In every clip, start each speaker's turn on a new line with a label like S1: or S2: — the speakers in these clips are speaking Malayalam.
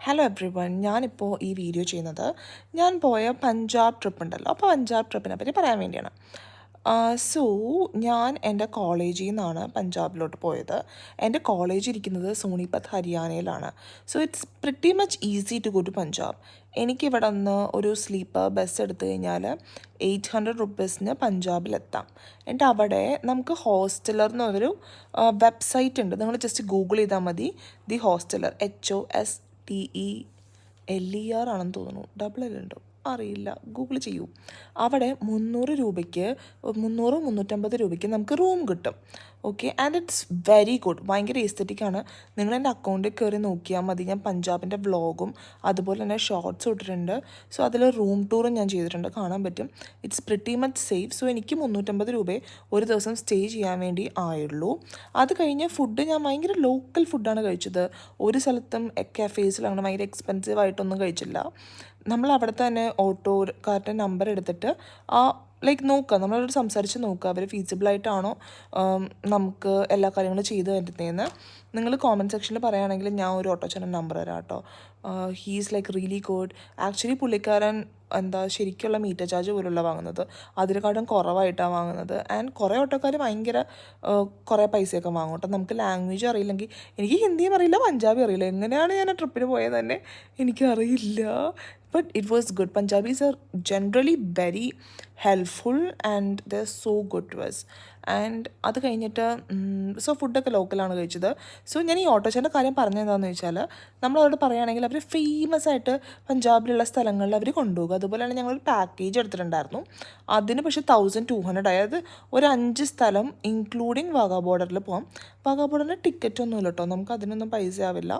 S1: ഹലോ എവ്രി വൺ, ഞാനിപ്പോൾ ഈ വീഡിയോ ചെയ്യുന്നത് ഞാൻ പോയ പഞ്ചാബ് ട്രിപ്പ് ഉണ്ടല്ലോ, അപ്പോൾ പഞ്ചാബ് ട്രിപ്പിനെ പറ്റി പറയാൻ വേണ്ടിയാണ്. സോ ഞാൻ എൻ്റെ കോളേജിൽ നിന്നാണ് പഞ്ചാബിലോട്ട് പോയത്. എൻ്റെ കോളേജ് ഇരിക്കുന്നത് സോണിപത്ത് ഹരിയാനയിലാണ്. So it's pretty much easy to go to Punjab. എനിക്കിവിടെ നിന്ന് ഒരു സ്ലീപ്പർ ബസ് എടുത്തു കഴിഞ്ഞാൽ 800 പഞ്ചാബിലെത്താം. എന്നിട്ട് അവിടെ നമുക്ക് ഹോസ്റ്റലർ എന്നൊരു വെബ്സൈറ്റ് ഉണ്ട്. നിങ്ങൾ ജസ്റ്റ് ഗൂഗിൾ ചെയ്താൽ മതി. ദി ഹോസ്റ്റലർ HOSTELER ആണെന്ന് തോന്നുന്നു. ഡബിൾ എൽ ഉണ്ടോ അറിയില്ല, ഗൂഗിൾ ചെയ്യൂ. അവിടെ 350 നമുക്ക് റൂം കിട്ടും. Okay, and it's very good. ഭയങ്കര എസ്തെറ്റിക്കാണ്. നിങ്ങൾ എൻ്റെ അക്കൗണ്ടിൽ കയറി നോക്കിയാൽ മതി. ഞാൻ പഞ്ചാബിൻ്റെ വ്ളോഗും അതുപോലെ തന്നെ ഷോർട്സും ഇട്ടിട്ടുണ്ട്. സോ അതിൽ റൂം ടൂറും ഞാൻ ചെയ്തിട്ടുണ്ട്, കാണാൻ പറ്റും. It's pretty much safe. So എനിക്ക് 350 ഒരു ദിവസം സ്റ്റേ ചെയ്യാൻ വേണ്ടി ആയുള്ളൂ. അത് കഴിഞ്ഞ് ഫുഡ് ഞാൻ ഭയങ്കര ലോക്കൽ ഫുഡാണ് കഴിച്ചത്. ഒരു സ്ഥലത്തും കഫേസിലാണ് ഭയങ്കര എക്സ്പെൻസീവ് ആയിട്ടൊന്നും കഴിച്ചില്ല. നമ്മൾ അവിടെ തന്നെ ഓട്ടോക്കാരുടെ നമ്പർ എടുത്തിട്ട് നോക്കുക, നമ്മളവരോട് സംസാരിച്ച് നോക്കുക അവർ ഫീസിബിളായിട്ടാണോ നമുക്ക് എല്ലാ കാര്യങ്ങളും ചെയ്തു തരുന്നതെന്ന്. നിങ്ങൾ കോമൻറ്റ് സെക്ഷനിൽ പറയുകയാണെങ്കിൽ ഞാൻ ഒരു ഓട്ടോച്ചാരൻ നമ്പർ തരാം കേട്ടോ. He's really good. ആക്ച്വലി പുള്ളിക്കാരൻ ശരിക്കുള്ള മീറ്റർ ചാർജ് പോലുള്ള വാങ്ങുന്നത്, അതിനെക്കാട്ടും കുറവായിട്ടാണ് വാങ്ങുന്നത്. ആൻഡ് കുറേ ഓട്ടോക്കാർ ഭയങ്കര കുറേ പൈസയൊക്കെ വാങ്ങും കേട്ടോ. നമുക്ക് ലാംഗ്വേജ് അറിയില്ലെങ്കിൽ, എനിക്ക് ഹിന്ദിയും അറിയില്ല പഞ്ചാബി അറിയില്ല, എങ്ങനെയാണ് ഞാൻ ആ ട്രിപ്പിന് പോയത് തന്നെ എനിക്കറിയില്ല. But it was good. Punjabis are generally very helpful and they're so good to us. And അത് കഴിഞ്ഞിട്ട് ഫുഡൊക്കെ ലോക്കലാണ് കഴിച്ചത്. സോ ഞാൻ ഈ ഓട്ടോച്ചാൻ്റെ കാര്യം പറഞ്ഞതെന്താണെന്ന് വെച്ചാൽ, നമ്മളവരോട് പറയുകയാണെങ്കിൽ അവർ ഫേമസ് ആയിട്ട് പഞ്ചാബിലുള്ള സ്ഥലങ്ങളിൽ അവർ കൊണ്ടുപോകും. അതുപോലെ തന്നെ ഞങ്ങളൊരു പാക്കേജ് എടുത്തിട്ടുണ്ടായിരുന്നു. അതിന് പക്ഷേ 1200, അതായത് ഒരു 5 സ്ഥലം ഇൻക്ലൂഡിങ് വാഗാ ബോർഡറിൽ പോകാം. വാഗാ ബോർഡറിന് ടിക്കറ്റ് ഒന്നും ഇല്ല കേട്ടോ, നമുക്ക് അതിനൊന്നും പൈസ ആവില്ല.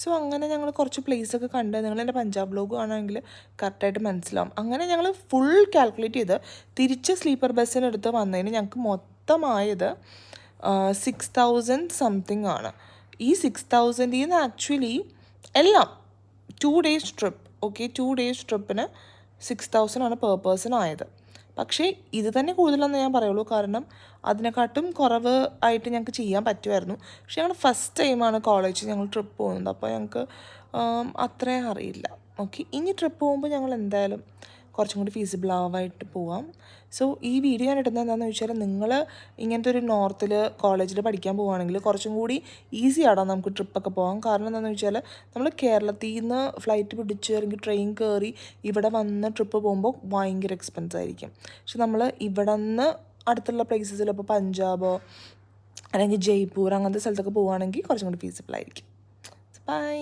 S1: സോ അങ്ങനെ ഞങ്ങൾ കുറച്ച് പ്ലേസൊക്കെ കണ്ട്, നിങ്ങളെൻ്റെ പഞ്ചാബ് വ്ലോഗ് ആണെങ്കിൽ കറക്റ്റായിട്ട് മനസ്സിലാവും. അങ്ങനെ ഞങ്ങൾ ഫുൾ കാൽക്കുലേറ്റ് ചെയ്ത് തിരിച്ച് സ്ലീപ്പർ ബസ്സിനെടുത്ത് വന്നതിന് ഞങ്ങൾക്ക് മൊത്തമായത് 6000 സംതിങ് ആണ്. ഈ 6000 ആക്ച്വലി എല്ലാം 2 days ട്രിപ്പ്. ഓക്കെ, 2 days ട്രിപ്പിന് 6000 ആണ് പെർ പേഴ്സൺ ആയത്. പക്ഷേ ഇത് തന്നെ കൂടുതലെന്ന് ഞാൻ പറയുള്ളൂ, കാരണം അതിനെക്കാട്ടും കുറവ് ആയിട്ട് ഞങ്ങൾക്ക് ചെയ്യാൻ പറ്റുമായിരുന്നു. പക്ഷേ ഞങ്ങൾ ഫസ്റ്റ് ടൈമാണ് കോളേജിൽ ഞങ്ങൾ ട്രിപ്പ് പോകുന്നത്, അപ്പോൾ ഞങ്ങൾക്ക് അത്രയും അറിയില്ല. ഓക്കെ, ഇനി ട്രിപ്പ് പോകുമ്പോൾ ഞങ്ങൾ എന്തായാലും കുറച്ചും കൂടി ഫീസിബിൾ ആവായിട്ട് പോവാം. സോ ഈ വീഡിയോ ഞാൻ ഇടുന്നത് എന്താണെന്ന് വെച്ചാൽ, നിങ്ങൾ ഇങ്ങനത്തെ ഒരു നോർത്തിൽ കോളേജിൽ പഠിക്കാൻ പോവുകയാണെങ്കിൽ കുറച്ചും കൂടി ഈസി ആണോ നമുക്ക് ട്രിപ്പൊക്കെ പോകാം. കാരണം എന്താണെന്ന് വെച്ചാൽ, നമ്മൾ കേരളത്തിൽ നിന്ന് ഫ്ലൈറ്റ് പിടിച്ച് അല്ലെങ്കിൽ ട്രെയിൻ കയറി ഇവിടെ വന്ന് ട്രിപ്പ് പോകുമ്പോൾ ഭയങ്കര എക്സ്പെൻസ് ആയിരിക്കും. പക്ഷെ നമ്മൾ ഇവിടെ നിന്ന് അടുത്തുള്ള പ്ലേസസിൽ, ഇപ്പോൾ പഞ്ചാബോ അല്ലെങ്കിൽ ജയ്പൂർ അങ്ങനത്തെ സ്ഥലത്തൊക്കെ പോവുകയാണെങ്കിൽ കുറച്ചും കൂടി ഫീസിബിൾ ആയിരിക്കും. ബൈ.